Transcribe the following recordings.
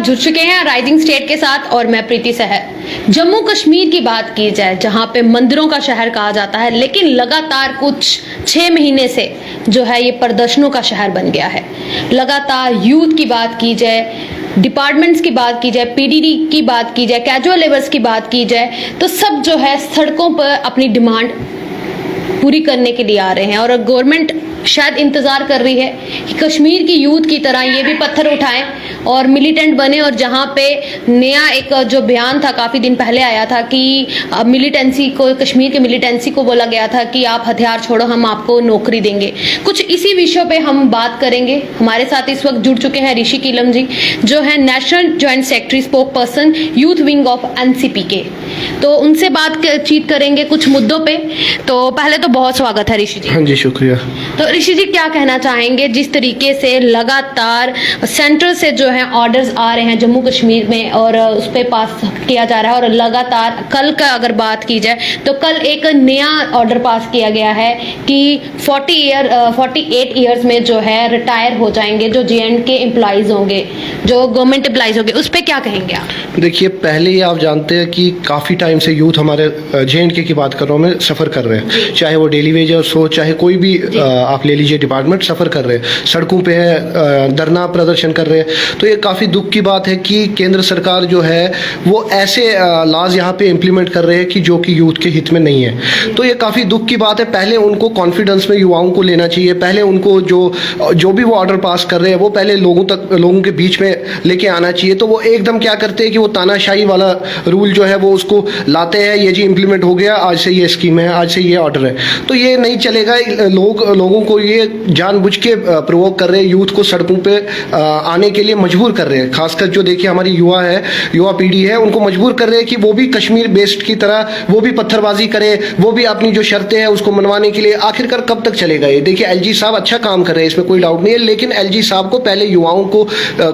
जुड़ चुके हैं राइजिंग स्टेट के साथ और मैं प्रीति सहर। जम्मू कश्मीर की बात की जाए, जहां पे मंदिरों का शहर कहा जाता है, लेकिन लगातार कुछ 6 महीने से जो है ये प्रदर्शनों का शहर बन गया है। लगातार यूथ की बात की जाए, डिपार्टमेंट्स की बात की जाए, पीडीडी की बात की जाए, कैजुअल लेबर्स की बात की जाए, तो सब जो है सड़कों पर अपनी डिमांड पूरी करने के लिए आ रहे हैं। और गवर्नमेंट शायद इंतजार कर रही है कि कश्मीर की यूथ की तरह ये भी पत्थर उठाएं और मिलिटेंट बने। और जहां पे नया एक जो बयान था काफी दिन पहले आया था कि मिलिटेंसी को, कश्मीर के मिलिटेंसी को बोला गया था कि आप हथियार छोड़ो, हम आपको नौकरी देंगे। कुछ इसी विषय पे हम बात करेंगे। हमारे साथ इस वक्त जुड़ चुके हैं ऋषि कीलम जी, जो है national joint secretary spoke person youth wing of NCP के। तो उनसे बातचीत करेंगे कुछ मुद्दों पे। तो पहले तो बहुत स्वागत है ऋषि जी। हाँ जी, शुक्रिया। तो ऋषि जी क्या कहना चाहेंगे, जिस तरीके से लगातार सेंट्रल से जो है ऑर्डर्स आ रहे हैं जम्मू कश्मीर में और उस पर पास किया जा रहा है, और लगातार कल का अगर बात की जाए तो कल एक नया ऑर्डर पास किया गया है कि 48 ईयर्स में जो है रिटायर हो जाएंगे जो जे.एंड.के एम्प्लॉइज होंगे, जो गवर्नमेंट एम्प्लॉइज होंगे। उस पर क्या कहेंगे आप? देखिए, पहले ही आप जानते हैं कि काफ़ी टाइम से यूथ हमारे जे.एंड.के की बात कर रहा हूँ मैं, सफ़र कर रहे हैं। चाहे वो डेली वेजर्स हो, चाहे कोई भी आप ले लीजिए डिपार्टमेंट, सफ़र कर रहे हैं, सड़कों पे है, धरना प्रदर्शन कर रहे हैं। तो ये काफ़ी दुख की बात है कि केंद्र सरकार जो है वो ऐसे लॉज यहाँ पे इम्प्लीमेंट कर रहे हैं कि जो कि यूथ के हित में नहीं है। तो ये काफ़ी दुख की बात है। पहले उनको कॉन्फिडेंस में युवाओं को लेना चाहिए। पहले उनको जो भी वो ऑर्डर पास कर रहे हैं वो पहले लोगों के बीच में लेके आना चाहिए। तो वो एकदम क्या करते हैं कि वो तानाशाही वाला रूल जो है वो उसको लाते हैं, ये जी इम्प्लीमेंट हो गया, आज से ये स्कीम है, आज से ये ऑर्डर है। तो ये नहीं चलेगा। लोगों को ये जानबूझ के प्रोवोक कर रहे हैं, यूथ को सड़कों पे आने के लिए मजबूर कर रहे हैं। खासकर जो देखिए हमारी युवा पीढ़ी है, उनको मजबूर कर रहे हैं कि वो भी कश्मीर बेस्ड की तरह वो भी पत्थरबाजी करे, वो भी अपनी जो शर्तें हैं उसको मनवाने के लिए। आखिरकार कब तक चलेगा ये? देखिए, एलजी साहब अच्छा काम कर रहे हैं, इसमें कोई डाउट नहीं है, लेकिन एलजी साहब को पहले युवाओं को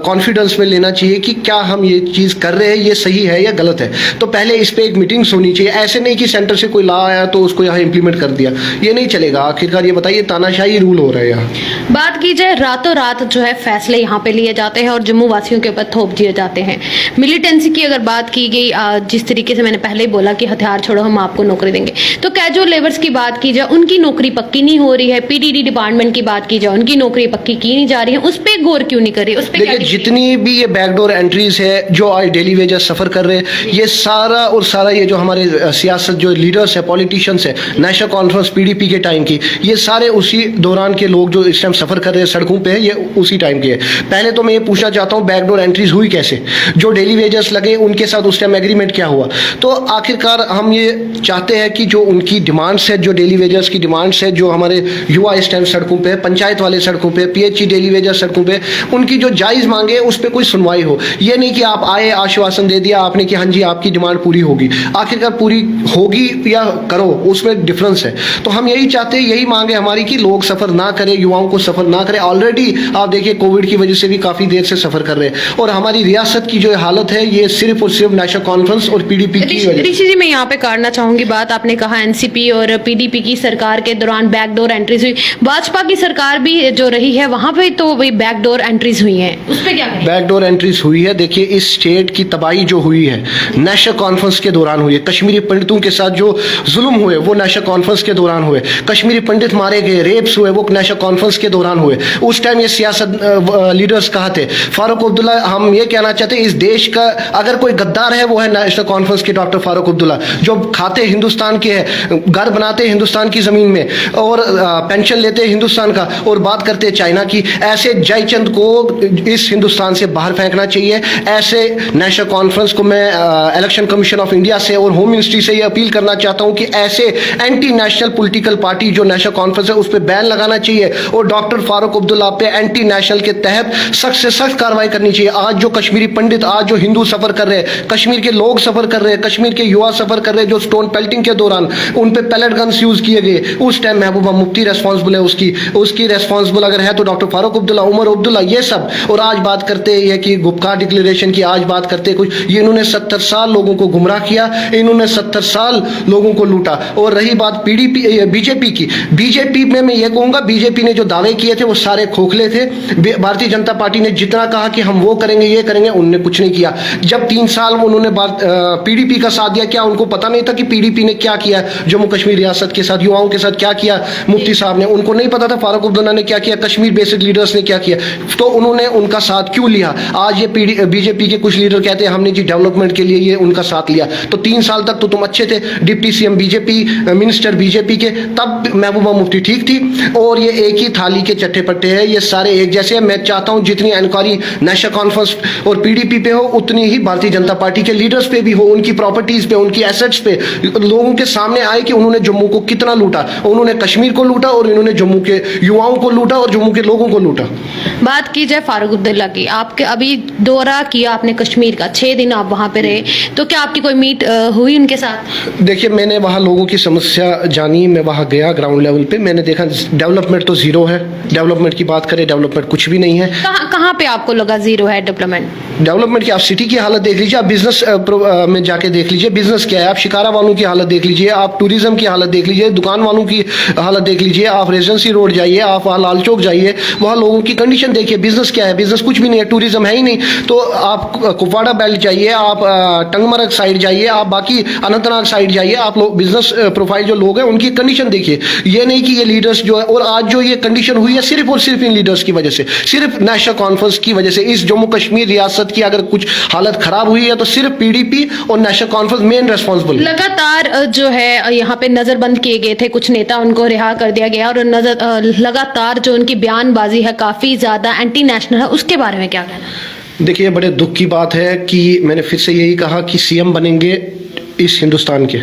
कॉन्फिडेंस में लेना चाहिए कि क्या हम ये चीज़ कर रहे हैं ये सही है या गलत है। तो पहले इस पर एक मीटिंग्स होनी चाहिए। ऐसे नहीं कि सेंटर से कोई लॉ आया तो उसको यहाँ इंप्लीमेंट कर दिया, ये नहीं चलेगा। आखिरकार ये बताइए, तानाशाही रूल हो रहा है यहाँ। बात की जाए, रातों रात जो है फैसले यहाँ पे लिए जाते हैं और जम्मू वासियों के ऊपर थोप दिए जाते हैं। मिलिटेंसी की अगर बात की गई, जिस तरीके से मैंने पहले ही बोला कि हथियार छोड़ो, हम आपको नौकरी देंगे, तो कैजुअल लेबर्स की बात की जाए, उनकी नौकरी पक्की नहीं हो रही है। पीडीडी डिपार्टमेंट की बात की जाए, उनकी नौकरी पक्की की नहीं जा रही है। उस पर गौर क्यों नहीं कर रही? उस पर देखिए, जितनी भी ये बैकडोर एंट्रीज है जो आज डेली वेजर सफर कर रहे हैं, ये सारा और सारा ये जो हमारे सियासत जो लीडर्स है, पॉलिटिशियंस है, नेशनल कॉन्फ्रेंस पीडीपी के टाइम की, ये सारे उसी दौरान के लोग जो इस टाइम सफर कर रहे हैं सड़कों पे, ये उसी टाइम के हैं। पहले तो मैं ये पूछना चाहता हूँ, बैकडोर एंट्रीज हुई कैसे? जो डेली वेजर्स लगे उनके साथ उस टाइम एग्रीमेंट क्या हुआ? तो आखिरकार हम ये चाहते हैं कि जो उनकी डिमांड्स है, जो डेली वेजर्स की डिमांड्स है, जो हमारे युवा इस टाइम सड़कों पे, पंचायत वाले सड़कों पे, पीएचई डेली वेजर सड़कों पे, उनकी जो जायज मांगे उस पर कोई सुनवाई हो। ये नहीं कि आप आए, आश्वासन दे दिया आपने कि हाँ जी आपकी डिमांड पूरी होगी, आखिरकार पूरी होगी या करो, उसमें डिफरेंस है। तो हम यही चाहते हैं, यही मांगे हमारी कि लोग सफर ना करें, युवाओं को सफर ना करें। ऑलरेडी आप देखिए कोविड की वजह से भी काफी देर से सफर कर रहे हैं, और हमारी रियासत की जो हालत है ये सिर्फ और सिर्फ नेशनल कॉन्फ्रेंस और पीडीपी की वजह। ऋषि जी, मैं यहाँ पे काटना चाहूंगी बात। आपने कहा एनसीपी और पीडीपी की सरकार के दौरान बैकडोर एंट्रीज हुई। भाजपा की सरकार भी जो रही है वहां पे तो वही बैकडोर एंट्रीज हुई है, उस पर क्या कहें? बैकडोर एंट्रीज हुई है। देखिए, इस स्टेट की तबाही जो हुई है नेशनल कॉन्फ्रेंस के दौरान हुई है। कश्मीरी पंडितों के साथ जो जुल्म हुए वो नेशनल कॉन्फ्रेंस के दौरान हुए। कश्मीरी पंडित मारे गए, रेप्स हुए, वो नेशनल कॉन्फ्रेंस के दौरान हुए। उस टाइम ये सियासत लीडर्स कहाँ थे? फारूक अब्दुल्ला। हम ये कहना चाहते हैं, इस देश का अगर कोई गद्दार है वो है नेशनल कॉन्फ्रेंस के डॉक्टर फारूक अब्दुल्ला, जो खाते हिंदुस्तान के हैं, घर बनाते हिंदुस्तान की जमीन में और पेंशन लेते हिंदुस्तान का और बात करते चाइना की। ऐसे जयचंद को इस हिंदुस्तान से बाहर फेंकना चाहिए। ऐसे नेशनल कॉन्फ्रेंस को मैं इलेक्शन कमीशन ऑफ इंडिया से और होम मिनिस्ट्री से ये अपील करना चाहता हूं कि ऐसे एंटी नेशनल पॉलिटिकल पार्टी जो नेशनल कॉन्फ्रेंस है उस पर बैन लगाना चाहिए, और डॉक्टर फारूक अब्दुल्ला पे एंटी नेशनल के तहत सख्त से सख्त कार्रवाई करनी चाहिए। आज जो कश्मीरी पंडित, आज जो हिंदू सफर कर रहे हैं, कश्मीर के लोग सफर कर रहे हैं, कश्मीर के युवा सफर कर रहे हैं, जो स्टोन पेल्टिंग के दौरान उन पे पैलेट गन्स यूज किए गए, उस टाइम महबूबा मुफ्ती रेस्पॉन्सिबल है, उसकी रेस्पॉन्सिबल अगर है तो डॉक्टर फारूक अब्दुल्ला, उमर अब्दुल्ला, ये सब। और आज बात करते हैं कि गुपकार डिक्लेरेशन की, आज बात करते हैं कुछ, ये इन्होंने 70 साल लोगों को गुमराह किया, इन्होंने 70 साल लोगों को लूटा। और रही बात पीडीपी बीजेपी की, बीजेपी में मैं ये मैं कहूंगा बीजेपी ने जो दावे किए थे वो सारे खोखले थे। भारतीय जनता पार्टी ने जितना कहा कि हम वो करेंगे ये करेंगे, उन्होंने कुछ नहीं किया। जब 3 साल उन्होंने पीडीपी का साथ दिया, क्या उनको पता नहीं था कि पीडीपी ने क्या किया जम्मू कश्मीर रियासत के साथ, युवाओं के साथ क्या किया मुफ्ती साहब ने? उनको नहीं पता था फारूक अब्दुल्ला ने क्या किया, कश्मीर बेसिक लीडर्स ने क्या किया? तो उन्होंने उनका साथ क्यों लिया? आज ये बीजेपी के कुछ लीडर कहते हैं हमने जी डेवलपमेंट के लिए ये उनका साथ लिया। तो 3 साल तक तो तुम अच्छे थे, deputy CM BJP, minister BJP के, तब महबूबा मुफ्ती ठीक थी। और ये एक ही थाली के चट्टे पट्टे हैं, ये सारे एक जैसे हैं। मैं चाहता हूं जितनी इंक्वायरी नेशनल कॉन्फ्रेंस और पीडीपी पे हो उतनी ही भारतीय जनता पार्टी के लीडर्स पे भी हो, उनकी प्रॉपर्टीज पे, उनकी एसेट्स पे लोगों के सामने आए कि उन्होंने जम्मू को कितना लूटा, उन्होंने कश्मीर को लूटा और इन्होंने जम्मू के युवाओं को लूटा और जम्मू के लोगों को लूटा। बात की जाए फारूक अब्दुल्ला की, आपके अभी दौरा किया आपने कश्मीर का, 6 दिन आप वहां पे रहे, तो क्या आपकी कोई मीट हुई उनके साथ? देखिए मैंने वहाँ लोगों की समस्या जानी, मैं वहाँ गया ग्राउंड लेवल पे, मैंने देखा डेवलपमेंट तो जीरो है। डेवलपमेंट की बात करें, डेवलपमेंट कुछ भी नहीं है। कहाँ पे आपको लगा जीरो है डेवलपमेंट? डेवलपमेंट की आप सिटी की हालत देख लीजिए, आप बिजनेस में जाके देख लीजिए बिजनेस क्या है, आप शिकारा वालों की हालत देख लीजिए, आप टूरिज्म की हालत देख लीजिए, दुकान वालों की हालत देख लीजिए, आप रेजिडेंसी रोड जाइए, आप वहाँ लाल चौक जाइए, वहाँ लोगों की कंडीशन देखिए। बिजनेस क्या है? बिजनेस कुछ भी नहीं है, टूरिज्म है ही नहीं। तो आप कुपवाड़ा बेल्ट जाइए, आप टंगमरग साइड जाइए, आप बाकी अनंतनाग साइड जाइए, आप लोग बिजनेस प्रोफाइल जो लोग हैं उनकी कंडीशन देखिए। ये नहीं कि ये लीडर्स जो है, और आज जो ये कंडीशन हुई है सिर्फ और सिर्फ इन लीडर्स की वजह से, सिर्फ नेशनल कॉन्फ्रेंस की वजह से। इस जम्मू कश्मीर रियासत की अगर कुछ हालत खराब हुई है तो सिर्फ पीडीपी और नेशनल कॉन्फ्रेंस मेन रेस्पॉन्सिबल। लगातार जो है यहाँ पे नजरबंद किए गए थे कुछ नेता, उनको रिहा कर दिया गया, और लगातार जो उनकी बयानबाजी है काफी ज्यादा एंटी नेशनल है, उसके बारे में क्या कहना? देखिए बड़े दुख की बात है कि मैंने फिर से यही कहा कि सीएम बनेंगे इस हिंदुस्तान के,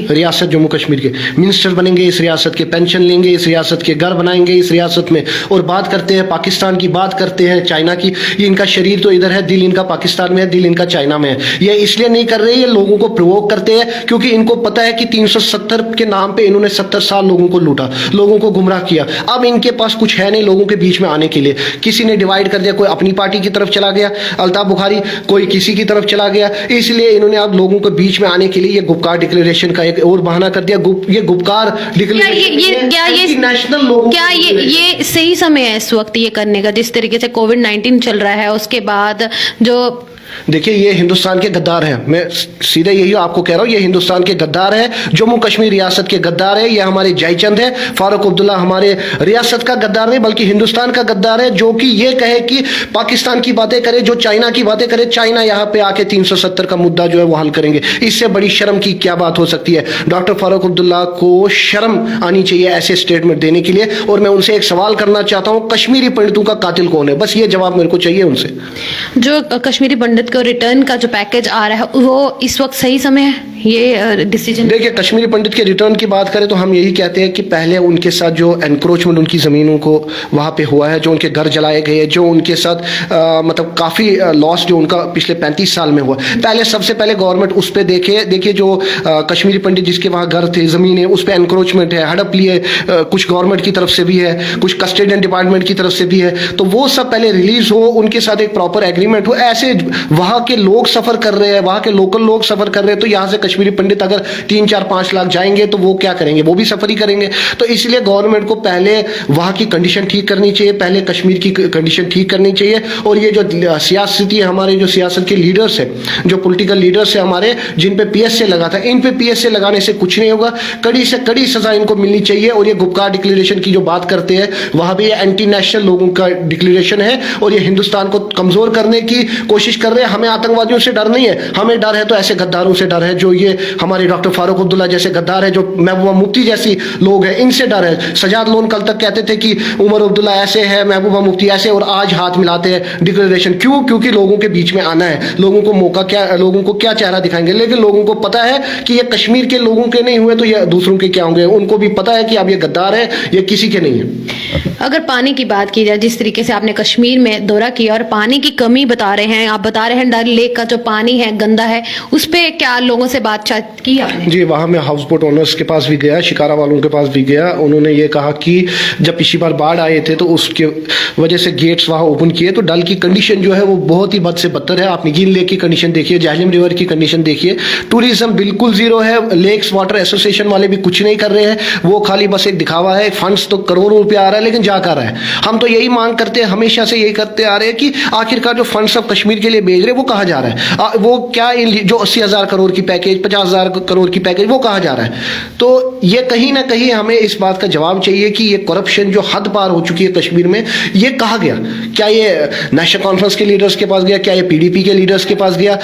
रियासत जम्मू कश्मीर के, मिनिस्टर बनेंगे इस रियासत के, पेंशन लेंगे इस रियासत के, घर बनाएंगे इस रियासत में, और बात करते हैं पाकिस्तान की, बात करते हैं चाइना की। ये इनका शरीर तो इधर है, दिल इनका पाकिस्तान में है, दिल इनका चाइना में है। ये इसलिए नहीं कर रहे, ये लोगों को प्रोवोक करते हैं क्योंकि इनको पता है कि 370 के नाम पे इन्होंने 70 साल लोगों को लूटा, लोगों को गुमराह किया। अब इनके पास कुछ है नहीं लोगों के बीच में आने के लिए। किसी ने डिवाइड कर दिया, कोई अपनी पार्टी की तरफ चला गया अल्ताफ बुखारी, कोई किसी की तरफ चला गया, इसलिए इन्होंने अब लोगों के बीच में आने के लिए ये गुपकार डिक्लेरेशन का एक और बहाना कर दिया। ये गुपकार डिक्लेरेशन नेशनल लोगों, क्या ये सही समय है इस वक्त ये करने का, जिस तरीके से कोविड-19 चल रहा है, उसके बाद जो देखिए ये हिंदुस्तान के गद्दार हैं, मैं सीधे यही आपको कह रहा हूं, ये हिंदुस्तान के गद्दार है, जम्मू कश्मीर रियासत के गद्दार है। ये हमारे जयचंद है, फारूक अब्दुल्ला हमारे रियासत का गद्दार नहीं बल्कि हिंदुस्तान का गद्दार है, जो कि ये कहे कि पाकिस्तान की बातें करे, जो चाइना की बातें करे, चाइना यहाँ पे आके 370 का मुद्दा जो है वो हल करेंगे। इससे बड़ी शर्म की क्या बात हो सकती है? डॉक्टर फारूक अब्दुल्ला को शर्म आनी चाहिए ऐसे स्टेटमेंट देने के लिए। और मैं उनसे एक सवाल करना चाहता हूँ, कश्मीरी पंडितों का कातिल कौन है? बस ये जवाब मेरे को चाहिए उनसे। जो कश्मीरी पंडित को रिटर्न का जो पैकेज आ रहा है वो इस वक्त सही समय है ये डिसीजन? देखिए कश्मीरी पंडित के रिटर्न की बात करें तो हम यही कहते हैं कि पहले उनके साथ जो एनक्रोचमेंट उनकी ज़मीनों को वहाँ पे हुआ है, जो उनके घर जलाए गए, जो उनके साथ मतलब काफ़ी लॉस जो उनका पिछले 35 साल में हुआ, पहले सबसे पहले गवर्नमेंट उस पर देखिए जो कश्मीरी पंडित जिसके वहाँ घर थे, ज़मीन है, उस पर एनक्रोचमेंट है, हड़प लिए, कुछ गवर्नमेंट की तरफ से भी है, कुछ कस्टोडियन डिपार्टमेंट की तरफ से भी है, तो वो सब पहले रिलीज हो, उनके साथ एक प्रॉपर एग्रीमेंट हो। ऐसे वहाँ के लोग सफ़र कर रहे हैं, वहाँ के लोकल लोग सफ़र कर रहे हैं, तो यहाँ से कश्मीरी पंडित अगर 3, 4, 5 लाख जाएंगे तो वो क्या करेंगे? वो भी सफर ही करेंगे। तो इसलिए गवर्नमेंट को पहले वहाँ की कंडीशन ठीक करनी चाहिए, पहले कश्मीर की कंडीशन ठीक करनी चाहिए। और ये जो सियासती है, हमारे जो सियासत के लीडर्स हैं, जो पॉलिटिकल लीडर्स हैं हमारे, जिन पे पीएसए लगा था, इन पे पीएसए लगाने से कुछ नहीं होगा, कड़ी से कड़ी सजा इनको मिलनी चाहिए। और ये गुपकार डिक्लेरेशन की जो बात करते हैं, वहाँ भी ये एंटी नेशनल लोगों का डिक्लेरेशन है और ये हिंदुस्तान को कमजोर करने की कोशिश कर रहे हैं। हमें आतंकवादियों से डर नहीं है, हमें डर है तो ऐसे गद्दारों से डर है, जो ये हमारे डॉक्टर फारूक अब्दुल्ला जैसे गद्दार है, जो महबूबा मुफ्ती जैसी लोग हैं, इनसे डर है। सजाद लोन कल तक कहते थे कि उमर अब्दुल्ला ऐसे है, महबूबा मुफ्ती ऐसे, और आज हाथ मिलाते हैं डिक्लेरेशन। क्यों? क्योंकि लोगों के बीच में आना है, लोगों को मौका क्या, लोगों को क्या चेहरा दिखाएंगे। लेकिन लोगों को पता है कि ये कश्मीर के लोगों के नहीं हुए तो ये दूसरों के क्या होंगे। उनको भी पता है कि अब ये गद्दार है, ये किसी के नहीं है। अगर पानी की बात की जाए, जिस तरीके से आपने कश्मीर में दौरा किया और पानी की कमी बता रहे हैं, आप बता रहे हैं डल लेक का जो पानी है गंदा है, उस पर क्या लोगों से बातचीत की आपने? जी, वहाँ मैं हाउस बोट ओनर्स के पास भी गया, शिकारा वालों के पास भी गया। उन्होंने ये कहा कि जब पिछली बार बाढ़ आए थे तो उसके वजह से गेट्स वहाँ ओपन किए तो डल की कंडीशन जो है वो बहुत ही बद से बदतर है। आप निगीन लेक की कंडीशन देखिए, जहलम रिवर की कंडीशन देखिए, टूरिज्म बिल्कुल जीरो है। लेक्स वाटर एसोसिएशन वाले भी कुछ नहीं कर रहे हैं, वो खाली बस एक दिखावा है। फंड्स तो करोड़ों रुपया आ रहा है लेकिन जा कर रहा है। हम तो यही मांग करते हैं, हमेशा से यही करते आ रहे हैं कि आखिरकार जो फंड्स अब कश्मीर के लिए भेज रहे हैं वो कहाँ जा रहा है? वो क्या जो 80,000 करोड़ की पैकेज, 50,000 करोड़ की पैकेज, वो कहाँ जा रहा है? तो ये कहीं ना कहीं हमें इस बात का जवाब चाहिए कि ये करप्शन जो हद पार हो चुकी है कश्मीर में, ये कहाँ गया? क्या ये नेशनल कॉन्फ्रेंस के लीडर्स के पास गया? क्या ये पीडीपी के लीडर्स के पास गया?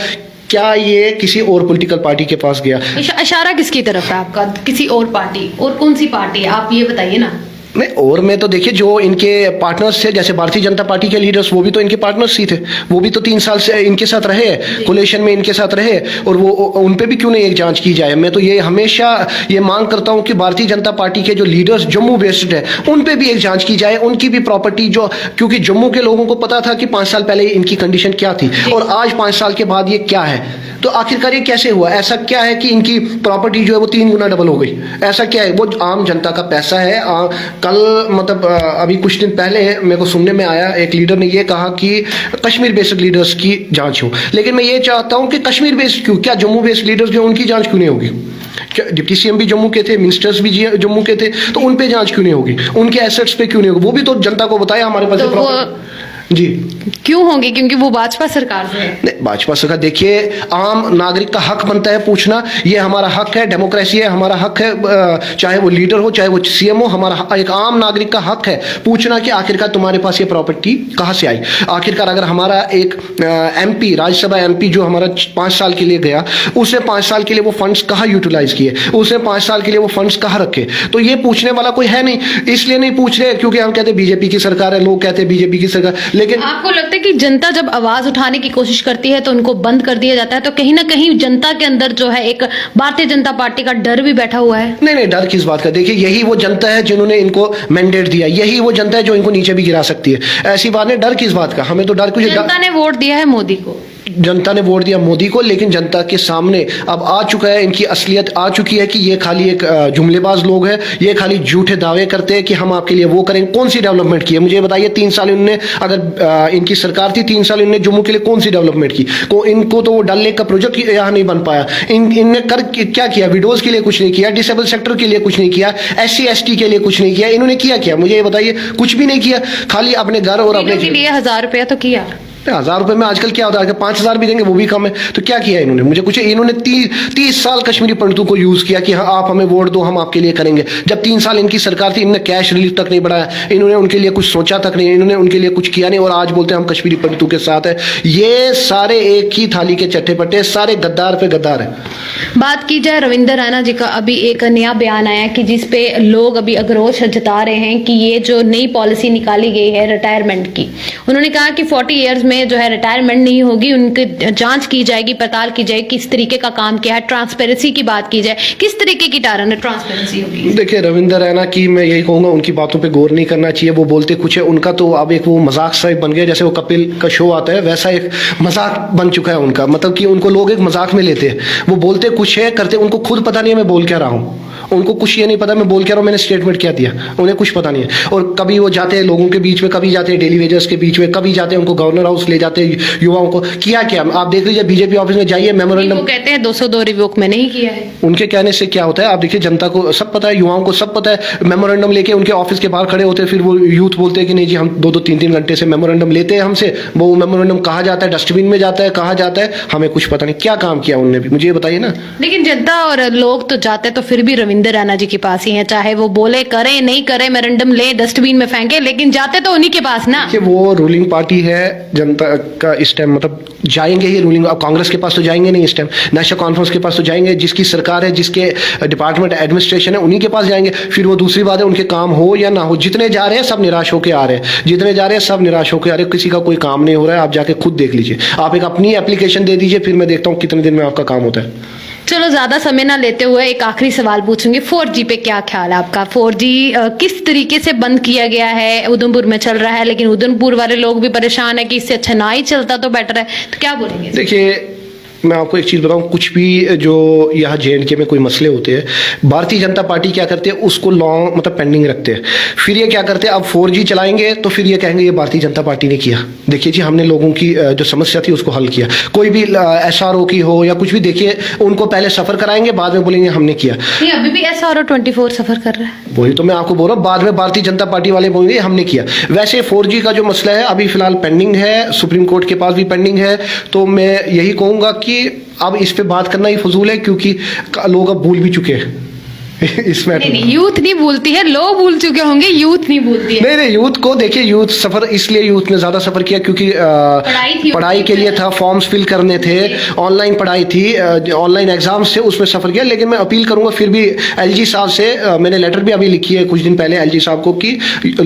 क्या ये किसी और पॉलिटिकल पार्टी के पास गया? इशारा किसकी तरफ है आपका? किसी और पार्टी? और कौन सी पार्टी है, आप ये बताइए ना। नहीं, और मैं तो देखिए जो इनके पार्टनर्स थे, जैसे भारतीय जनता पार्टी के लीडर्स, वो भी तो इनके पार्टनर्स ही थे। वो भी तो 3 साल से इनके साथ रहे, कोलेशन में इनके साथ रहे, और वो उन पे भी क्यों नहीं एक जांच की जाए? मैं तो ये हमेशा ये मांग करता हूं कि भारतीय जनता पार्टी के जो लीडर्स जम्मू बेस्ड है उन पे भी एक जांच की जाए, उनकी भी प्रॉपर्टी जो, क्योंकि जम्मू के लोगों को पता था कि 5 साल पहले इनकी कंडीशन क्या थी और आज 5 साल के बाद ये क्या है। तो आखिरकार ये कैसे हुआ? ऐसा क्या है कि इनकी प्रॉपर्टी जो है वो 3 गुना डबल हो गई? ऐसा क्या है? वो आम जनता का पैसा है। कल मतलब अभी कुछ दिन पहले मेरे को सुनने में आया, एक लीडर ने ये कहा कि कश्मीर बेस्ड लीडर्स की जांच हो। लेकिन मैं ये चाहता हूं कि कश्मीर बेस्ड क्यों, क्या जम्मू बेस्ड लीडर्स जो उनकी जांच क्यों नहीं होगी? क्या डिप्टी सीएम भी जम्मू के थे, मिनिस्टर्स भी जम्मू के थे, तो उन पे जांच क्यों नहीं होगी? उनके एसेट्स पे क्यों नहीं होगी? वो भी तो जनता को बताया हमारे पास तो जी क्यों होंगे? क्योंकि वो भाजपा सरकार से है। नहीं, भाजपा सरकार, देखिए आम नागरिक का हक बनता है पूछना, ये हमारा हक है, डेमोक्रेसी है, हमारा हक है, चाहे वो लीडर हो चाहे वो सीएम हो, हमारा एक आम नागरिक का हक है पूछना कि आखिरकार तुम्हारे पास ये प्रॉपर्टी कहाँ से आई। आखिरकार अगर हमारा एक एमपी, राज्यसभा एमपी जो हमारा 5 साल के लिए गया, उसने 5 साल के लिए वो फंड्स कहाँ यूटिलाइज किए, उसने 5 साल के लिए वो फंड्स कहाँ रखे? तो ये पूछने वाला कोई है नहीं, इसलिए नहीं पूछ रहे क्योंकि हम कहते हैं बीजेपी की सरकार है, लोग कहते हैं बीजेपी की सरकार। लेकिन आपको लगता है कि जनता जब आवाज उठाने की कोशिश करती है तो उनको बंद कर दिया जाता है, तो कहीं ना कहीं जनता के अंदर जो है एक भारतीय जनता पार्टी का डर भी बैठा हुआ है? नहीं नहीं, डर किस बात का? देखिए यही वो जनता है जिन्होंने इनको मैंडेट दिया, यही वो जनता है जो इनको नीचे भी गिरा सकती है। ऐसी बात नहीं, डर किस बात का? हमें तो डर कुछ, जनता ने वोट दिया है मोदी को, जनता ने वोट दिया मोदी को, लेकिन जनता के सामने अब आ चुका है, इनकी असलियत आ चुकी है कि ये खाली एक जुमलेबाज लोग हैं, ये खाली झूठे दावे करते हैं कि हम आपके लिए वो करेंगे। कौन सी डेवलपमेंट की है मुझे बताइए? 3 साल इन्होंने, अगर इनकी सरकार थी 3 साल इन्होंने जम्मू के लिए कौन सी डेवलपमेंट की? इनको तो वो डल लेक का प्रोजेक्ट यहाँ नहीं बन पाया। इनने कर क्या किया? विडोज के लिए कुछ नहीं किया, डिसेबल सेक्टर के लिए कुछ नहीं किया, SC ST के लिए कुछ नहीं किया। इन्होंने किया मुझे ये बताइए? कुछ भी नहीं किया, खाली अपने घर और अपने लिए 1000 रुपया तो किया। 1000 रुपए में आजकल क्या होता है? 5000 भी देंगे वो भी कम है। तो क्या किया इन्होंने? मुझे कुछ, इन्होंने 30 साल कश्मीरी पंडितों को यूज किया कि हाँ आप हमें वोट दो, हम आपके लिए करेंगे। जब 3 साल इनकी सरकार थी, इन्होंने कैश रिलीफ तक नहीं बढ़ाया, इन्होंने उनके लिए कुछ सोचा तक नहीं, इन्होंने उनके लिए कुछ किया नहीं, और आज बोलते हैं हम कश्मीरी पंडितों के साथ है। ये सारे एक ही थाली के चट्टे पट्टे, सारे गद्दार पे गद्दार है। बात की जाए रविंद्र रैना जी का, अभी एक नया बयान आया कि जिसपे लोग अभी आक्रोश जता रहे हैं कि ये जो नई पॉलिसी निकाली गई है रिटायरमेंट की, उन्होंने कहा कि 40 इयर्स में जो है रिटायरमेंट नहीं होगी, उनकी जांच की जाएगी, पड़ताल की जाएगी किस तरीके का काम किया है। ट्रांसपेरेंसी की बात की जाए, किस तरीके की ट्रांसपेरेंसी होगी? देखिए रविंद्र रैना की मैं यही कहूंगा, उनकी बातों पे गौर नहीं करना चाहिए। वो बोलते कुछ है, उनका तो अब एक वो मजाक सा बन गया, जैसे वो कपिल का शो आता है वैसा एक मजाक बन चुका है उनका। मतलब कि उनको लोग एक मजाक में लेते हैं, वो बोलते कुछ है, करते, उनको खुद पता नहीं है मैं बोल क्या रहा हूँ, उनको कुछ ये नहीं पता मैं बोल क्या रहा हूँ, मैंने स्टेटमेंट क्या दिया, उन्हें कुछ पता नहीं है। और कभी वो जाते हैं लोगों के बीच में, कभी जाते हैं डेली वेजर्स के बीच में, कभी जाते हैं उनको गवर्नर हाउस ले जाते हैं युवाओं को। किया क्या? आप देख लीजिए बीजेपी ऑफिस में जाइए, मेमोरेंडम कहते हैं 202 रिवोक में नहीं किया है। उनके कहने से क्या होता है? आप देखिए जनता को सब पता है, युवाओं को सब पता है। मेमोरेंडम लेके उनके ऑफिस के बाहर खड़े होते हैं, फिर वो यूथ बोलते हैं कि नहीं जी हम 2-2 3-3 घंटे से मेमोरेंडम लेते हैं हमसे, वो मेमोरेंडम कहाँ जाता है? डस्टबिन में जाता है, कहाँ जाता है हमें कुछ पता नहीं। क्या काम किया उनने भी, मुझे ये बताइए ना। लेकिन जनता और लोग तो जाते तो फिर भी रविंद्र रैना जी के पास ही है, चाहे वो बोले करें नहीं करें, मेमोरेंडम ले डस्टबिन में फेंके, लेकिन जाते तो उन्हीं के पास ना। कि वो रूलिंग पार्टी है, जनता का इस टाइम मतलब जाएंगे ही रूलिंग। अब कांग्रेस के पास तो जाएंगे नहीं इस टाइम, नेशनल कॉन्फ्रेंस के पास तो जाएंगे, जिसकी सरकार है, जिसके डिपार्टमेंट एडमिनिस्ट्रेशन है उन्हीं के पास जाएंगे। फिर वो दूसरी बात है उनके काम हो या ना हो, जितने जा रहे हैं सब निराश होकर आ रहे हैं, जितने जा रहे हैं सब निराश होकर आ रहे हैं, किसी का कोई काम नहीं हो रहा है। आप जाके खुद देख लीजिए, आप एक अपनी एप्लीकेशन दे दीजिए, फिर मैं देखता हूँ कितने दिन में आपका काम होता है। चलो ज्यादा समय ना लेते हुए एक आखिरी सवाल पूछूंगी, 4G पे क्या ख्याल है आपका? 4G किस तरीके से बंद किया गया है? उधमपुर में चल रहा है, लेकिन उधमपुर वाले लोग भी परेशान है कि इससे अच्छा ना ही चलता तो बेटर है, तो क्या बोलेंगे? देखिए मैं आपको एक चीज़ बताऊं, कुछ भी जो यहाँ JNK में कोई मसले होते हैं, भारतीय जनता पार्टी क्या करते हैं, उसको लॉन्ग मतलब पेंडिंग रखते हैं। फिर ये क्या करते हैं, अब 4G चलाएंगे तो फिर ये कहेंगे ये भारतीय जनता पार्टी ने किया। देखिए जी, हमने लोगों की जो समस्या थी उसको हल किया। कोई भी SRO की हो या कुछ भी, देखिए उनको पहले सफ़र कराएंगे, बाद में बोलेंगे हमने किया। नहीं, अभी भी SRO 24 सफर कर रहा है। वही तो मैं आपको बोल रहा हूँ, बाद में भारतीय जनता पार्टी वाले बोलेंगे हमने किया। वैसे 4G का जो मसला है अभी फिलहाल पेंडिंग है, सुप्रीम कोर्ट के पास भी पेंडिंग है। तो मैं यही कहूँगा कि अब इस पे बात करना ही फजूल है, क्योंकि लोग अब भूल भी चुके हैं इस मैटर में। यूथ नहीं भूलती है, लोग भूल चुके होंगे, यूथ नहीं भूलती है। नहीं, यूथ को देखिए, यूथ सफर इसलिए यूथ ने ज्यादा सफर किया क्योंकि पढ़ाई के लिए था, फॉर्म्स फिल करने थे, ऑनलाइन पढ़ाई थी, ऑनलाइन एग्जाम्स थे, उसमें सफर किया। लेकिन मैं अपील करूंगा फिर भी LG साहब से, मैंने लेटर भी अभी लिखी है कुछ दिन पहले LG साहब को कि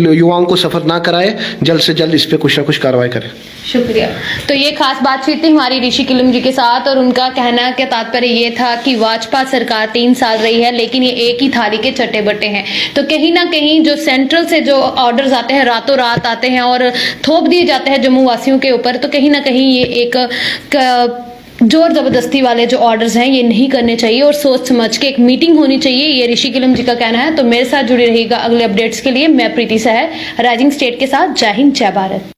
युवाओं को सफर ना कराए, जल्द से जल्द इस पे कुछ ना कुछ कार्रवाई करें। शुक्रिया। तो ये खास बातचीत थी हमारी ऋषि किलम जी के साथ, और उनका कहना के तात्पर्य ये था कि भाजपा सरकार 3 साल रही है, लेकिन ये एक ही थाली के चट्टे बट्टे हैं। तो कहीं ना कहीं जो सेंट्रल से जो ऑर्डर्स आते हैं, रातों रात आते हैं और थोप दिए जाते हैं जम्मू वासियों के ऊपर, तो कहीं ना कहीं ये एक जोर जबरदस्ती वाले जो ऑर्डर्स हैं ये नहीं करने चाहिए और सोच समझ के एक मीटिंग होनी चाहिए। ये ऋषि किलम जी का कहना है। तो मेरे साथ जुड़े रहिएगा अगले अपडेट्स के लिए। मैं प्रीति सहर, राइजिंग स्टेट के साथ। जय हिंद, जय भारत।